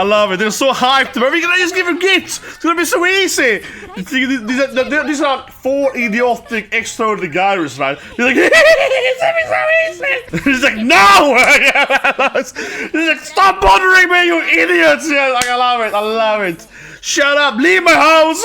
love it. They're so hyped. We're gonna just give them gifts. It's gonna be so easy. These are 4 idiotic extroverted guys, right? He's like, it's gonna be so easy. He's like, no! He's like, stop bothering me, you idiots! Yeah, like, I love it. Shut up! Leave my house!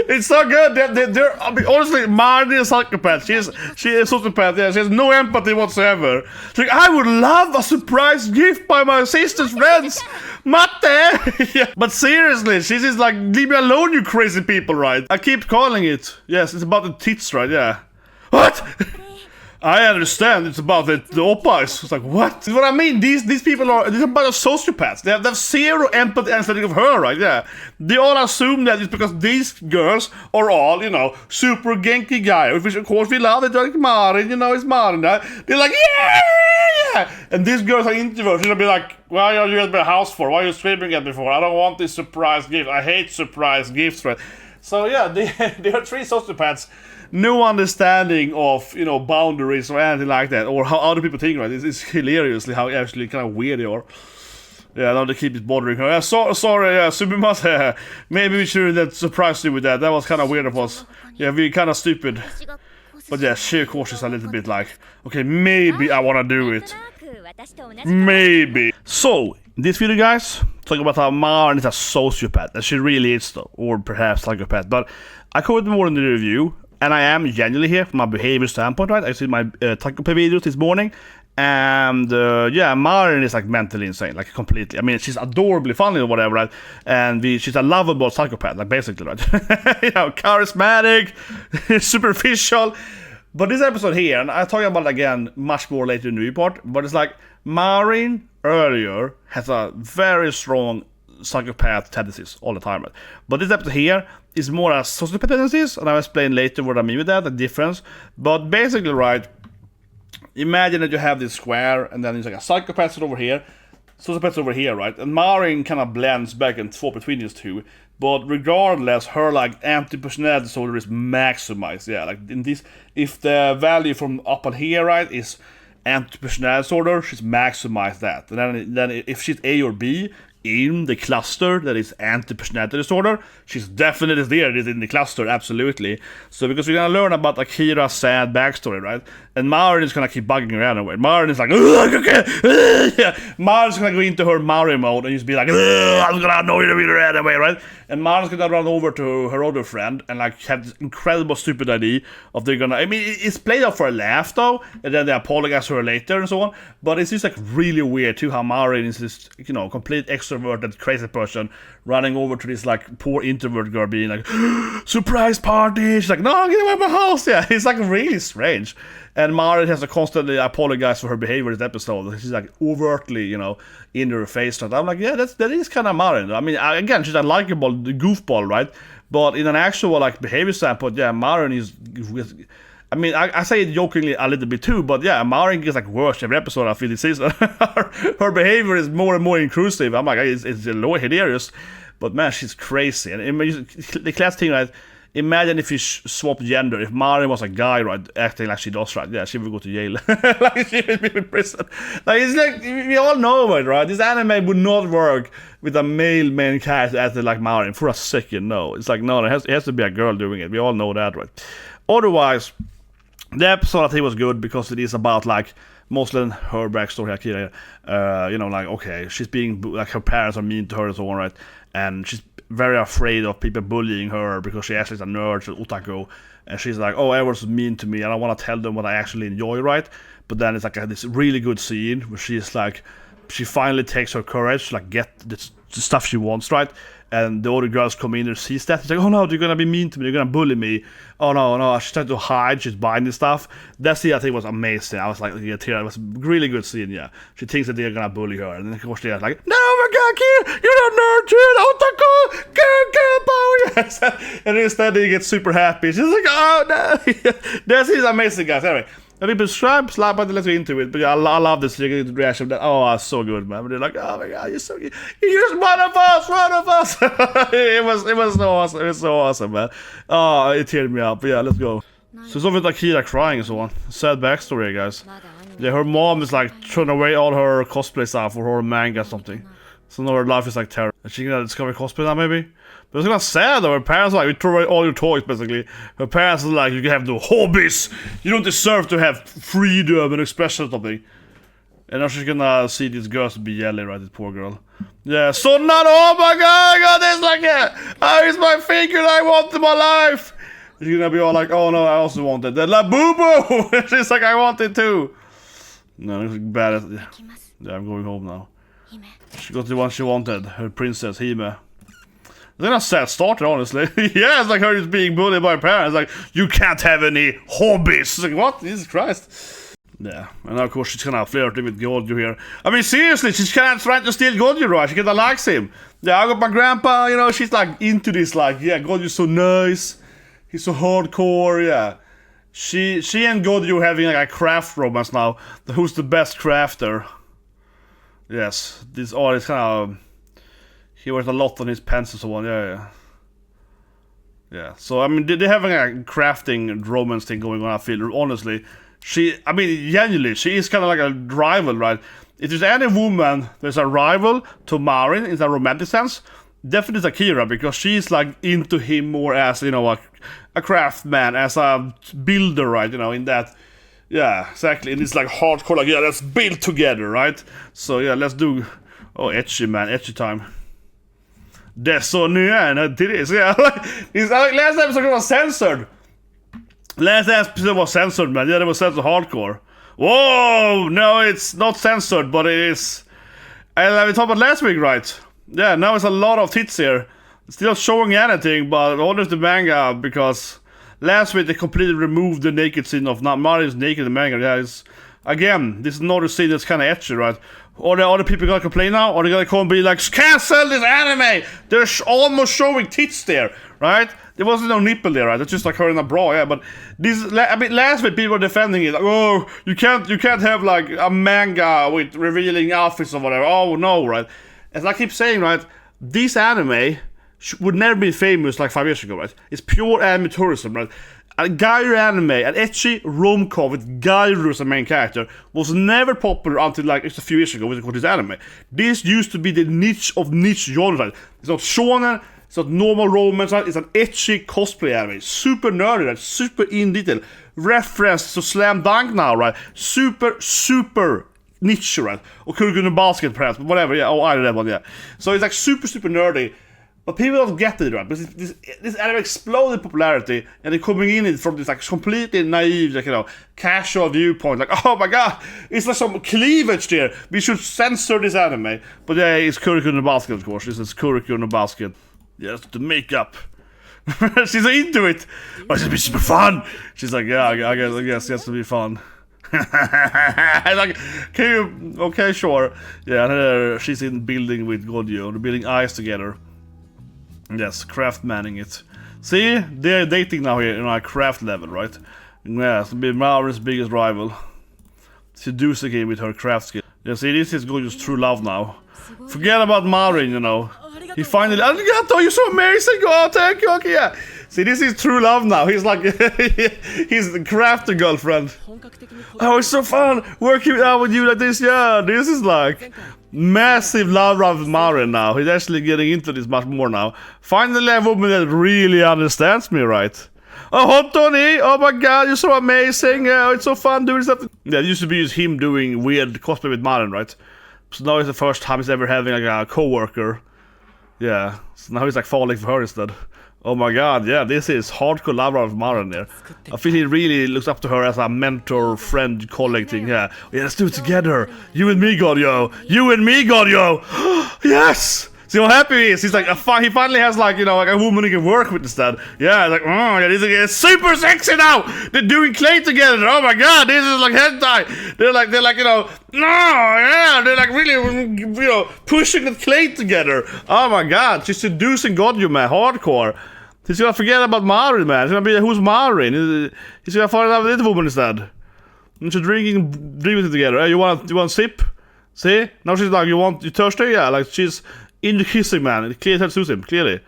It's so good. They're I mean, honestly, Marin is a psychopath. She is a sociopath. Yeah, she has no empathy whatsoever. She's like, I would love a surprise gift by my sister's friends. Matte! Yeah. But seriously, she's just like, leave me alone, you crazy people, right? I keep calling it. Yes, it's about the tits, right? Yeah. What? I understand. It's about the oppas. It's like, what? What I mean, these people are, these are a bunch of sociopaths. They have zero empathy and aesthetic of her, right? Yeah. They all assume that it's because these girls are all, you know, super genki guys. Which of course we love it. Like Marin, you know, it's Marin. Right? They're like, yeah. And these girls are introverts. They'll be like, why are you at my house for? Why are you screaming at me for? I don't want this surprise gift. I hate surprise gifts, right? So yeah, they are 3 sociopaths. No understanding of, you know, boundaries or anything like that, or how other people think, right? It's hilariously how actually kind of weird they are. Yeah, now they keep it bothering her. Sorry, yeah, Subimas, maybe we shouldn't have surprised you with that. That was kind of weird of us. Yeah, we kind of stupid. But yeah, she of course is a little bit like, okay, maybe I want to do it. Maybe. So, in this video, guys, talking about how Marin is a sociopath, and she really is, though, or perhaps psychopath. But I covered more in the review. And I am genuinely here from a behavior standpoint, right? I see my Takopi videos this morning, and yeah, Marin is like mentally insane, like completely. I mean, she's adorably funny or whatever, right? And she's a lovable psychopath, like basically, right? You know, charismatic, superficial. But this episode here, and I'll talk about it again much more later in the report, but it's like Marin earlier has a very strong psychopath tendencies all the time, right? But this episode here is more as sociopath tendencies, and I'll explain later what I mean with that, the difference. But basically, right, imagine that you have this square, and then there's like a psychopath over here, sociopath over here, right? And Marin kind of blends back and forth between these two. But regardless, her like anti-personality disorder is maximized. Yeah, like in this, if the value from up on here, right, is anti-personality disorder, she's maximized that. And then if she's A or B in the cluster that is anti-personality disorder, she's definitely there. It is in the cluster, absolutely. So because we're gonna learn about Akira's sad backstory, right? And Marin is gonna keep bugging her anyway. Marin is like, okay, yeah. Marin's gonna go into her Marin mode and just be like, I'm gonna annoy you with her anyway, right? And Marin's gonna run over to her other friend and like have this incredible stupid idea of they're gonna, I mean, it's played out for a laugh though, and then they apologize to her later and so on. But it's just like really weird too how Marin is this, you know, complete extroverted crazy person running over to this like poor introvert girl being like, surprise party. She's like, no, get away from my house. Yeah, it's like really strange. And Marin has to constantly apologize for her behavior in this episode. She's like overtly, you know, in her face. And I'm like, yeah, that is kind of Marin. I mean, again, she's a likable goofball, right? But in an actual like behavior standpoint, yeah, Marin is. I mean, I say it jokingly a little bit too, but yeah, Marin gets like worse every episode I feel this season. Her behavior is more and more intrusive. I'm like, it's hilarious, but man, she's crazy. And the class thing, right? Imagine if you swap gender. If Marin was a guy, right, acting like she does, right? Yeah, she would go to jail. Like she would be in prison. Like it's like we all know it, right? This anime would not work with a male main character acting like Marin for a second. No, it's like no, it has to be a girl doing it. We all know that, right? Otherwise, the episode I think was good because it is about like mostly her backstory, Akira. You know, like okay, she's being like her parents are mean to her and so on, right? And she's very afraid of people bullying her because she actually is a nerd, she's otaku, and she's like, oh, everyone's mean to me and I want to tell them what I actually enjoy, right? But then it's like this really good scene where she's like, she finally takes her courage to like get the stuff she wants, right? And the other girls come in and sees that. She's like, oh no, they're gonna be mean to me, they're gonna bully me. Oh no, she's trying to hide, she's buying this stuff. That scene I think was amazing. I was like, yeah, it was a really good scene, yeah. She thinks that they're gonna bully her, and then of course they're like, no, my god, kid, you're not nerd, kid, otaku, yes. And instead they get super happy. She's like, oh no. That scene is amazing, guys. Anyway. If you subscribe, slap button, let's get into it. But yeah, I love this reaction. Oh, it's so good, man. But they're like, oh my god, you're so good. You're just one of us. It was so awesome. It was so awesome, man. Oh, it teared me up. But yeah, let's go. So it's over with Akira crying and so on. Sad backstory, guys. Yeah, her mom is like throwing away all her cosplay stuff for her manga or something. So now her life is like terror. And she gonna discover cosplay now, maybe? But it's kind of sad though. Her parents are like, you throw away all your toys, basically. Her parents are like, you can have no hobbies. You don't deserve to have freedom and expression or something. And now she's gonna see these girls be yelling, right? This poor girl. Yeah, so not, oh my god, I got this like it. Oh, it's my figure I want in my life. She's gonna be all like, oh no, I also want it. Then like, boo boo. She's like, I want it too. No, it's bad. Yeah, I'm going home now. She got the one she wanted, her princess, Hime. Then a sad starter, honestly. Yeah, it's like her just being bullied by her parents. Like, you can't have any hobbies. It's like, what? Jesus Christ. Yeah, and of course she's kind of flirting with Gojo here. I mean, seriously, she's kind of trying to steal Gojo, right? She kind of likes him. Yeah, I got my grandpa, you know, she's like into this, like, yeah, Gojo's so nice. He's so hardcore, yeah. She and Gojo having like a craft romance now. Who's the best crafter? Yes, this artist kind of... He worked a lot on his pens and so on, yeah. Yeah, so I mean, they're having a crafting romance thing going on, I feel, honestly. I mean, genuinely, she is kind of like a rival, right? If there's any woman there's a rival to Marin in a romantic sense, definitely it's Akira, because she's like into him more as, you know, a craftsman, as a builder, right? You know, in that, yeah, exactly. And it's like hardcore, like, yeah, let's build together, right? So yeah, let's do, oh, ecchi, man, ecchi time. That's so new, and it is, yeah. It's like last episode was censored. Last episode was censored, man. Yeah, it was censored hardcore. Whoa, no, it's not censored, but it is. And we talked about last week, right? Yeah, now it's a lot of tits here. Still not showing anything, but only the manga, because last week they completely removed the naked scene of not Marin's naked in the manga. Yeah, it's, again, this is another scene that's kind of etchy, right? Or the other people gonna complain now? Or they gonna come and be like, cancel this anime! They're almost showing tits there, right? There wasn't no nipple there, right? It's just like her in a bra, yeah. But this, I mean, last week people were defending it, like, oh, you can't have like a manga with revealing outfits or whatever. Oh no, right? As I keep saying, right, this anime would never be famous like 5 years ago, right? It's pure anime tourism, right? A Gyaru anime, an ecchi rom-com with Gyaru as the main character, was never popular until like just a few years ago with this anime. This used to be the niche of niche genre. It's not shonen, it's not normal romance, it's an ecchi cosplay anime. Super nerdy, right? Super in detail. Reference to Slam Dunk now, right? Super niche, right? Or Kuro no Basket perhaps, but whatever, yeah, oh, either that one, yeah. So it's like super nerdy. But people don't get it, right? Because this anime exploded popularity, and they're coming in it from this like completely naive, like, you know, casual viewpoint. Like, oh my god, it's like some cleavage there. We should censor this anime. But yeah, it's Kuroko no Basket, of course. This is Kuroko no Basket. Yes, the makeup. She's into it. Oh, it's gonna be super fun. She's like, yeah, I guess it's to be fun. Like, can you? Okay, sure. Yeah, she's in building with Gojo. They're building eyes together. Yes, craft manning it. See, they're dating now here in our craft level, right? Yeah, it's be Marin's biggest rival. Seducing him with her craft skill. Yeah, see, this is Gojo's true love now. Forget about Marin, you know. He finally, Arigato, you're so amazing. Oh, thank you, okay, yeah. See, this is true love now. He's like, he's the crafter girlfriend. Oh, it's so fun working out with you like this. Yeah, this is like massive love with Marin now. He's actually getting into this much more now. Finally, a woman that really understands me, right? Oh, hot Tony! Oh my god, you're so amazing! Yeah, it's so fun doing stuff. Yeah, it used to be just him doing weird cosplay with Marin, right? So now it's the first time he's ever having like a co-worker. Yeah, so now he's like falling for her instead. Oh my god, yeah, this is hardcore love of Marin there. I feel he really looks up to her as a mentor, friend, colleague thing, yeah. Yeah, let's do it together. You and me, Gojo. You and me, Gojo. Yes! See how happy he is. He's like, he finally has like, you know, like a woman he can work with instead. Yeah, like, oh, yeah, it's super sexy now. They're doing clay together. Oh my god, this is like hentai. They're like, you know, no, yeah, they're like really, you know, pushing the clay together. Oh my god, she's seducing Gojo, man, hardcore. He's gonna forget about Marin, man. He's gonna be, who's Marin? He's gonna fall in love with this woman instead. And she's drinking it together. Hey, you want sip? See? Now she's like, you thirsty? Yeah, like she's in the kissing, man. It clearly suits him, clearly.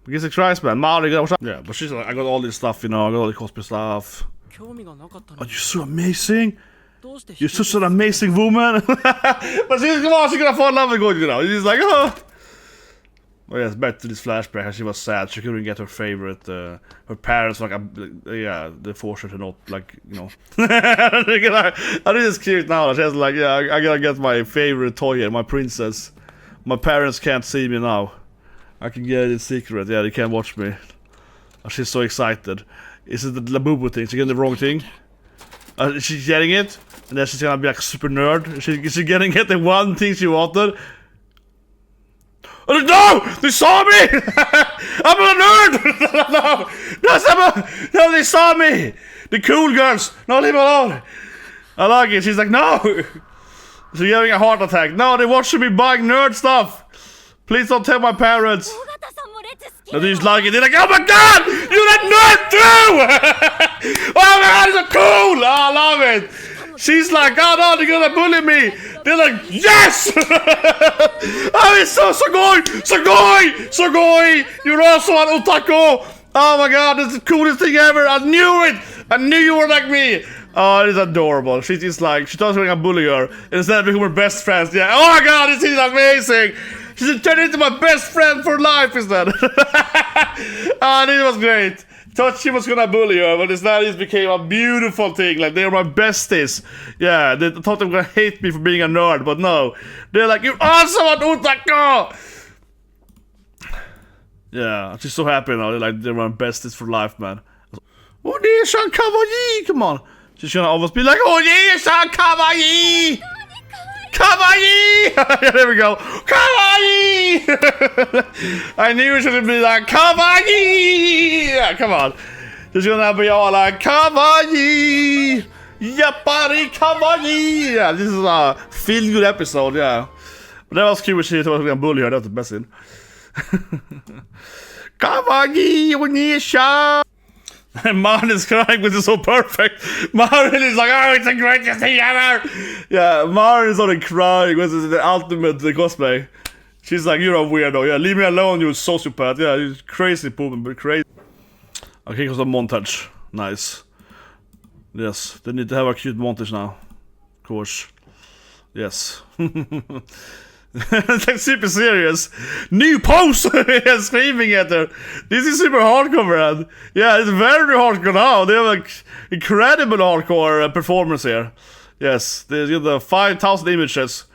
Jesus Christ, man. Marin, yeah, but she's like, I got all this stuff, you know, I got all the cosplay stuff. Oh, you're so amazing. You're such an amazing woman. But she's gonna fall in love with Gojo now. She's like, oh. Well, yes, back to this flashback. She was sad. She couldn't get her favorite. Her parents, like, yeah, they forced her to not, like, you know. I think it's cute now. She has like, yeah, I gotta get my favorite toy here, my princess. My parents can't see me now. I can get it in secret. Yeah, they can't watch me. Oh, she's so excited. Is it the Labubu thing? She's getting the wrong thing. She's getting it, and then she's gonna be like super nerd. She's getting it. The one thing she wanted. Oh, no! They saw me! I'm a nerd! No, they saw me! The cool girls! No, leave me alone! I like it. She's like, no! She's having a heart attack. No, they watching me buying nerd stuff! Please don't tell my parents! No, they just like it. They're like, oh my god! You're that nerd too! Oh my god, it's so cool! Oh, I love it! She's like, oh no, they're gonna bully me! They're like, yes! Oh, it's so Sugoi! You're also an otaku! Oh my god, this is the coolest thing ever! I knew it! I knew you were like me! Oh, it is adorable. She's just like, she thought she was gonna bully her. Instead of becoming her best friends. Yeah, oh my god, this is amazing! She's turned into my best friend for life instead! Oh, this was great! Thought she was gonna bully her, but instead it became a beautiful thing. Like, they're my besties. Yeah, they thought they were gonna hate me for being a nerd, but no. They're like, you're also an otaku! Yeah, she's so happy now. They're my besties for life, man. Oh, Nishan Kawaii! Come on. She's gonna almost be like, oh, Nishan Kawaii! Kawaii! Yeah, there we go. Kawaii! I knew it should be like, Kawaii! Yeah, come on. She's gonna be all like, Kawaii! Yappari Kawaii! Yeah, this is a feel-good episode, yeah. But that was cute when she thought I was gonna bully her. That was the best scene. Kawaii Onisha! And Marin is crying, which is so perfect. Marin is like, oh, it's the greatest thing ever! Yeah, Marin is only crying, which is the ultimate cosplay. She's like, you're a weirdo. Yeah, leave me alone, you sociopath. Yeah, you're crazy, pooping, but crazy. Okay, here's a montage. Nice. Yes, they need to have a cute montage now. Of course. Yes. It's like super serious. New pose! Screaming at her. This is super hardcore, man. Yeah, it's very hardcore now. They have like incredible hardcore performance here. Yes, they get the 5,000 images.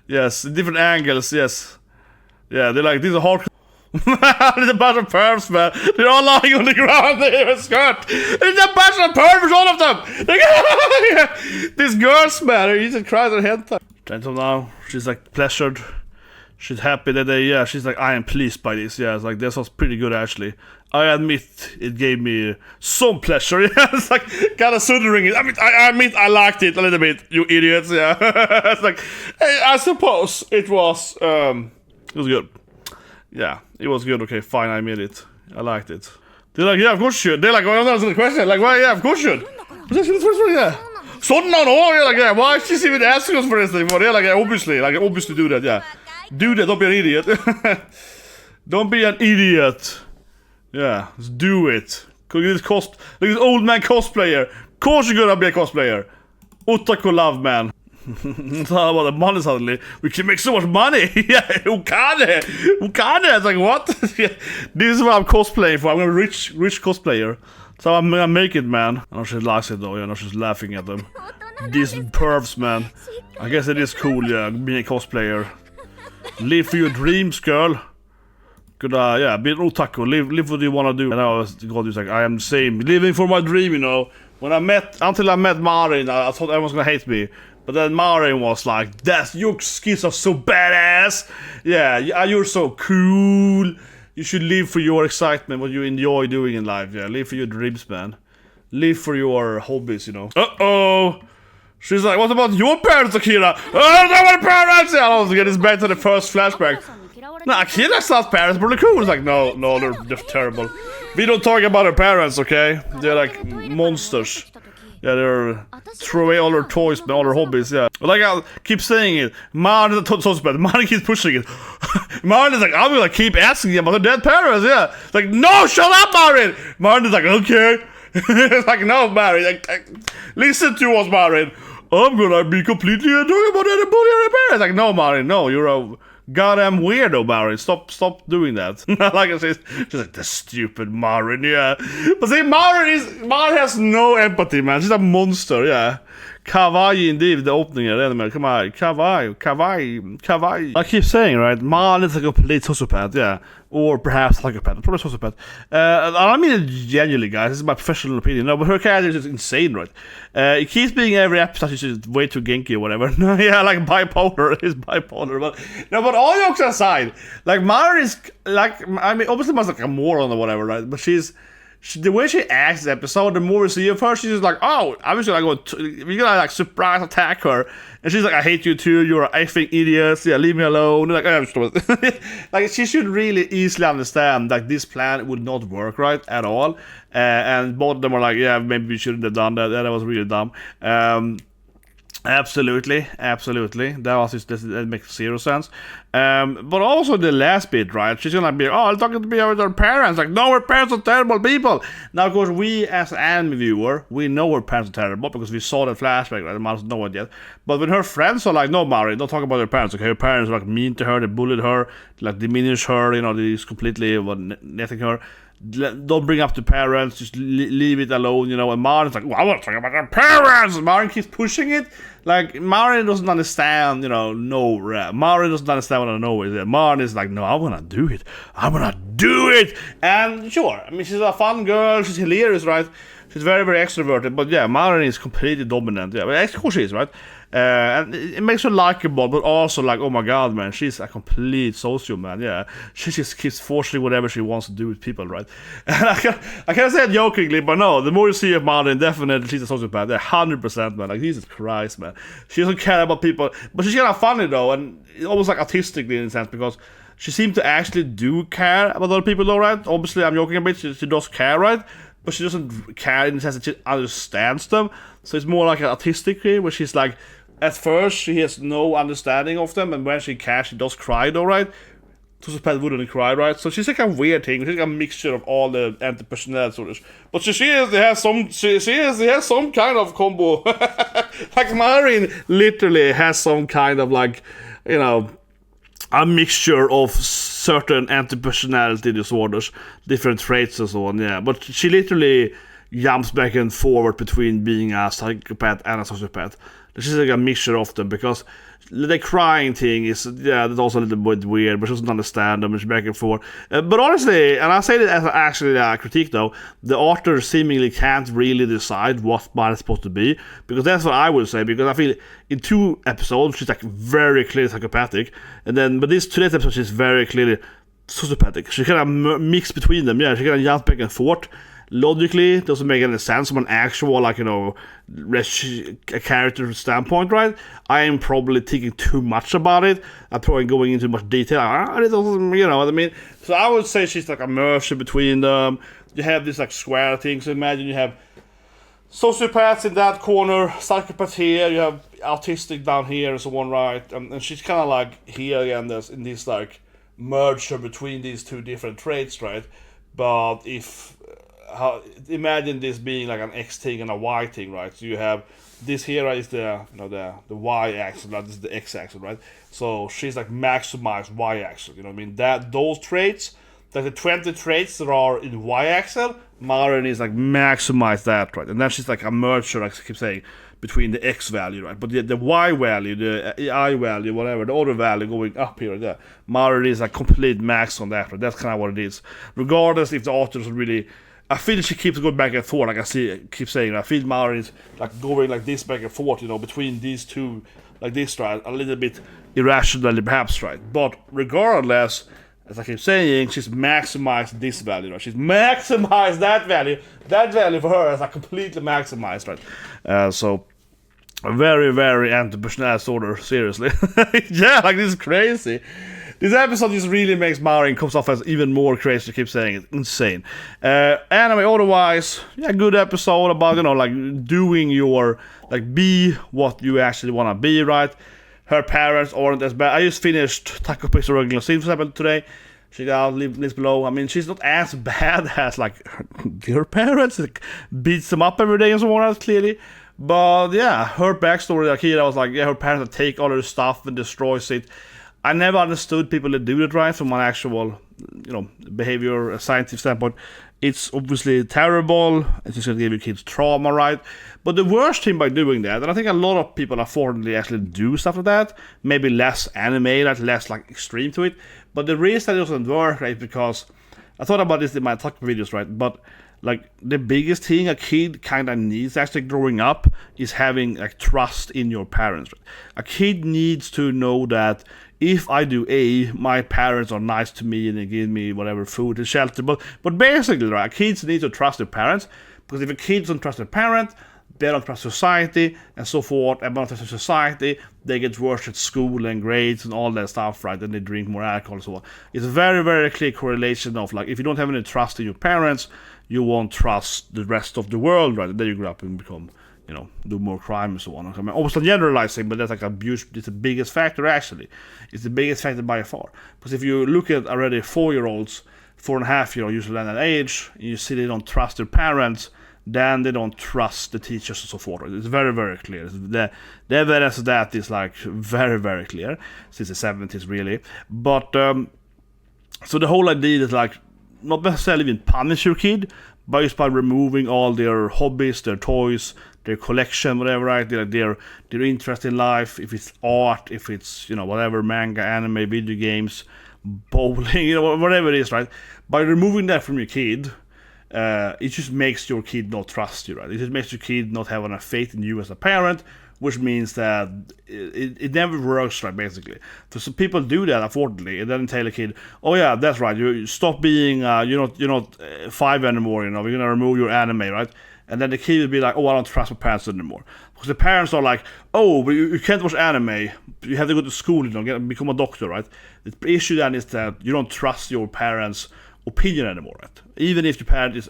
Yes, different angles. Yes. Yeah, they're like, these are hardcore. There's a bunch of pervs, man. They're all lying on the ground. They have a skirt. There's a bunch of pervs, all of them. These girls, man, you just cry their head. Gentle now. She's like pleasured. She's happy that she's like, I am pleased by this. Yeah, it's like, this was pretty good actually. I admit it gave me some pleasure. Yeah, it's like kind of sundering it. I admit I liked it a little bit, you idiots. Yeah, it's like, hey, I suppose it was good. Yeah, it was good. Okay, fine, I admit it. I liked it. They're like, yeah, of course you should. They're like, well, that's the question. Like, why? Yeah, of course you should. Was that the first one? Yeah. Sono, yeah, like, yeah, why is she even asking us for this thing? Well, yeah, like, obviously do that, yeah. Do that, don't be an idiot. Don't be an idiot. Yeah, just do it. Look at this old man cosplayer. Of course you're gonna be a cosplayer. Otaku love, man. It's all about the money suddenly. We can make so much money. Yeah, who can it? It's like, what? This is what I'm cosplaying for. I'm a rich cosplayer. So I'm gonna make it, man. I know she likes it though, yeah, I know she's laughing at them. These pervs, man. I guess it is cool, yeah, being a cosplayer. Live for your dreams, girl. Good, yeah, be an otaku. Live what you wanna do. And I was like, I am the same. Living for my dream, you know. Until I met Marin, I thought everyone was gonna hate me. But then Marin was like, your skills are so badass. Yeah, you're so cool. You should live for your excitement, what you enjoy doing in life. Yeah, live for your dreams, man. Live for your hobbies, you know. Uh-oh. She's like, what about your parents, Akira? Oh, no, my parents! Yeah, I was getting back to the first flashback. No, Akira's not parents, but they're cool. It's like, no, they're terrible. We don't talk about our parents, okay? They're like monsters. Yeah, they're throw away all their toys, all their hobbies, yeah. Like, I keep saying it. Marin keeps pushing it. Marin is like, I'm gonna keep asking them about their dead parents, yeah. It's like, no, shut up, Marin! Marin is like, okay. It's like, no, Marin. Like, listen to us, Marin. I'm gonna be completely talking about anybody or their parents. Like, no, Marin, no, you're a goddamn weirdo, Marin. Stop doing that. Like I said, she's like, the stupid Marin, yeah. But see, Marin has no empathy, man. She's a monster, yeah. Kawaii indeed, the opening of the anime. Come on, kawaii. I keep saying, right? Marin is a complete sociopath, yeah. Or perhaps psychopath, probably sociopath. I mean it genuinely, guys. This is my professional opinion. No, but her character is just insane, right? It keeps being every episode she's just way too ginky or whatever. Yeah, like bipolar. He's bipolar. But all jokes aside, like Marin is like, I mean, obviously Marin's like a moron or whatever, right? But the way she acts this episode, the more we see of her, she's just like, oh, I'm just gonna we're gonna like surprise attack her. And she's like, I hate you too, you're an effing idiot, yeah, leave me alone. Like, like, she should really easily understand that this plan would not work, right, at all. And both of them are like, yeah, maybe we shouldn't have done that, that was really dumb. Absolutely. That makes zero sense. But also the last bit, right? She's gonna be, I'm talking to me with her parents. Like, no, her parents are terrible people. Now, of course, we as an anime viewer, we know her parents are terrible because we saw the flashback, right? The moms know it yet. But when her friends are like, no, Marin, don't talk about her parents. Okay, her parents are like mean to her, they bullied her, like diminish her, you know, they just completely netting her. Don't bring up the parents, just leave it alone, you know. And Marin's like, well, I want to talk about their parents. And Marin keeps pushing it. Like, Marin doesn't understand, you know, Marin doesn't understand what I know is. Marin is like, no, I'm gonna do it. And sure, I mean, she's a fun girl, she's hilarious, right? She's very, very extroverted. But yeah, Marin is completely dominant. Yeah, but of course she is, right? And it makes her likable, but also like, oh my god, man, she's a complete socio, man. Yeah, she just keeps forcing whatever she wants to do with people, right? And I can't say it jokingly, but no, the more you see of Marin, definitely she's a sociopath. Yeah, 100%, man. Like, Jesus Christ, man. She doesn't care about people, but she's kind of funny though, and almost like artistically in a sense, because she seems to actually do care about other people, though, right? Obviously, I'm joking a bit. She does care, right? But she doesn't care in the sense that she understands them. So it's more like an artistic thing, where she's like, at first, she has no understanding of them, and when she cares, she does cry, though, right? Sociopath wouldn't cry, right? So she's like a weird thing. She's like a mixture of all the anti-personality disorders. But she has some kind of combo. Like, Marin literally has some kind of, like, you know, a mixture of certain anti-personality disorders, different traits and so on, yeah. But she literally jumps back and forward between being a psychopath and a sociopath. She's like a mixture of them, because the crying thing is, yeah, that's also a little bit weird, but she doesn't understand them, and she's back and forth. But honestly, and I say that as actually a critique though, the author seemingly can't really decide what Marin is supposed to be, because that's what I would say, because I feel in 2 episodes she's like very clearly psychopathic, and then, but today's episode she's very clearly sociopathic. She kind of mix between them, yeah, she kind of jumps back and forth. Logically, it doesn't make any sense from an actual, like, you know, a character standpoint, right? I am probably thinking too much about it. I'm probably going into much detail. It doesn't, you know what I mean? So I would say she's like a merger between them. You have this like square thing. So imagine you have sociopaths in that corner, psychopaths here, you have autistic down here and so on, right? And she's kind of like here again, in this like merger between these two different traits, right? But imagine this being like an X thing and a Y thing, right? So you have this here is the the Y axis, right? This is the X axis, right? So she's like maximized Y axis, you know what I mean? That those traits, like the 20 traits that are in Y axis, Marin is like maximize that, right? And then she's like a merger, like I keep saying, between the X value, right? But the Y value, the I value, whatever, the other value going up here, there. Marin is a complete max on that, right? That's kind of what it is. Regardless if the authors really, I feel she keeps going back and forth, like keep saying. I feel Marin is like going like this back and forth, you know, between these two, like this, right? A little bit irrationally, perhaps, right? But regardless, as I keep saying, she's maximized this value, right? She's maximized that value. That value for her is like completely maximized, right? So very, very anti-personality disorder, seriously. Yeah, like this is crazy. This episode just really makes Marin comes off as even more crazy. I keep saying it, insane. Anime otherwise, yeah, good episode about, you know, like doing your, like, be what you actually want to be, right? Her parents aren't as bad. I just finished Takopi's regular season episode today. Check it out, links below. I mean, she's not as bad as like her parents. Like, beats them up every day and so on, clearly. But yeah, her backstory, Akira, was like, yeah, her parents take all her stuff and destroys it. I never understood people that do it, right, from an actual, behavior, scientific standpoint. It's obviously terrible. It's just going to give your kids trauma, right? But the worst thing by doing that, and I think a lot of people unfortunately actually do stuff like that, maybe less anime, less like extreme to it. But the reason it doesn't work, right, because I thought about this in my talk videos, right? But like the biggest thing a kid kind of needs actually growing up is having like trust in your parents. Right? A kid needs to know that if I do A, my parents are nice to me and they give me whatever food and shelter. But basically, right, kids need to trust their parents, because if a kid doesn't trust their parent, they don't trust society and so forth. And when they don't trust society, they get worse at school and grades and all that stuff, right? And they drink more alcohol and so on. It's a very, very clear correlation of like, if you don't have any trust in your parents, you won't trust the rest of the world, right? And then you grow up and become, do more crime and so on. I mean, almost not generalizing, but that's like abuse. It's the biggest factor, actually. It's the biggest factor by far. Because if you look at already 4-year-olds, 4.5-year-olds, usually at that age, and you see they don't trust their parents, then they don't trust the teachers and so forth. It's very, very clear. The evidence of that is like very, very clear since the 70s, really. But so the whole idea is like not necessarily even punish your kid, but just by removing all their hobbies, their toys, their collection, whatever, right? Their interest in life, if it's art, if it's whatever, manga, anime, video games, bowling, whatever it is, right? By removing that from your kid, it just makes your kid not trust you, right? It just makes your kid not have enough faith in you as a parent, which means that it never works, right, basically. So some people do that, unfortunately, and then tell a kid, oh yeah, that's right, you stop being, you're not 5 anymore, we're gonna remove your anime, right? And then the kid will be like, oh, I don't trust my parents anymore. Because the parents are like, oh, but you can't watch anime, you have to go to school, become a doctor, right? The issue then is that you don't trust your parents' opinion anymore, right? Even if your parent is,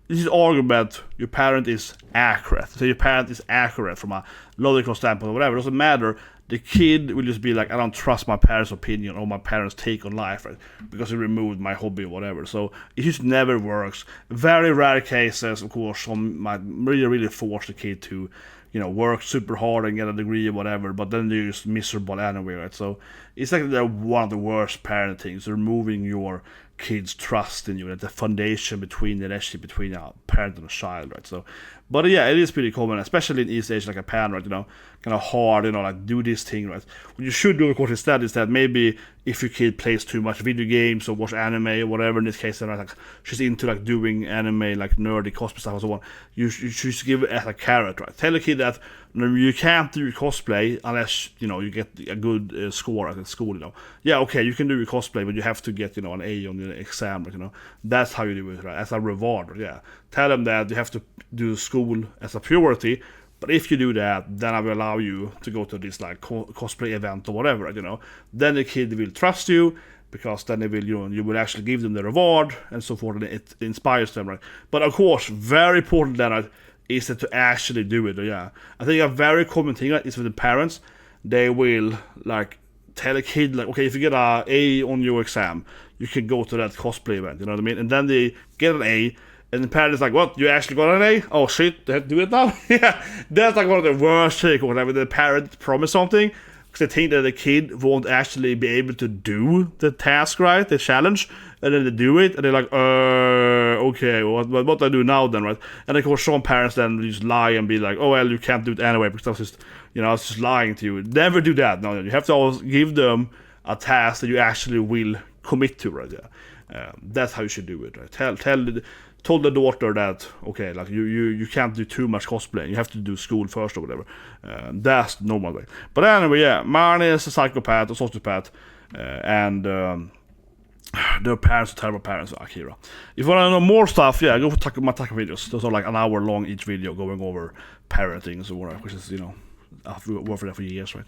this is argument, your parent is accurate. So your parent is accurate from a logical standpoint or whatever, it doesn't matter. The kid will just be like, I don't trust my parents' opinion or my parents' take on life, right? Because it removed my hobby or whatever. So it just never works. Very rare cases, of course, some might really, really force the kid to, work super hard and get a degree or whatever, but then they're just miserable anyway, right? So it's like one of the worst parent things, removing your kids' trust in you, and the foundation between the relationship between a parent and a child, right? So, but yeah, it is pretty common, especially in East Asia, like a parent, right? Kind of hard, like do this thing, right? What you should do, of course, instead is that maybe if your kid plays too much video games or watch anime or whatever, in this case, then like she's into like doing anime, like nerdy cosplay stuff and so on, you should just give it as a carrot, right? Tell a kid that you can't do your cosplay unless you get a good score at school. Yeah, okay, you can do your cosplay, but you have to get an A on the exam. Right, that's how you do it, right? As a reward. Yeah, tell them that you have to do school as a priority. But if you do that, then I will allow you to go to this like cosplay event or whatever. Right, then the kid will trust you, because then they will, you will actually give them the reward and so forth, and it inspires them, right? But of course, very important that is that to actually do it. Yeah, I think a very common thing is with the parents. They will like tell a kid like, okay, if you get a A on your exam, you can go to that cosplay event. You know what I mean? And then they get an A, and the parent is like, what? You actually got an A? Oh shit, they have to do it now. Yeah, that's like one of the worst things. Whenever the parent promise something, because they think that the kid won't actually be able to do the task, right? The challenge, and then they do it, and they're like, okay, what do I do now then, right? And of course, some parents then just lie and be like, oh well, you can't do it anyway because I was just lying to you. Never do that. No, you have to always give them a task that you actually will commit to, right? Yeah, that's how you should do it, right? Told the daughter that, okay, like you can't do too much cosplay, you have to do school first or whatever. That's the normal way. But anyway, yeah, Marin is a psychopath, a sociopath, and their parents are terrible parents of Akira. If you want to know more stuff, yeah, go for my Taco videos. Those are like an hour long each video going over parenting and so on, which is, I've worked for that for years, right?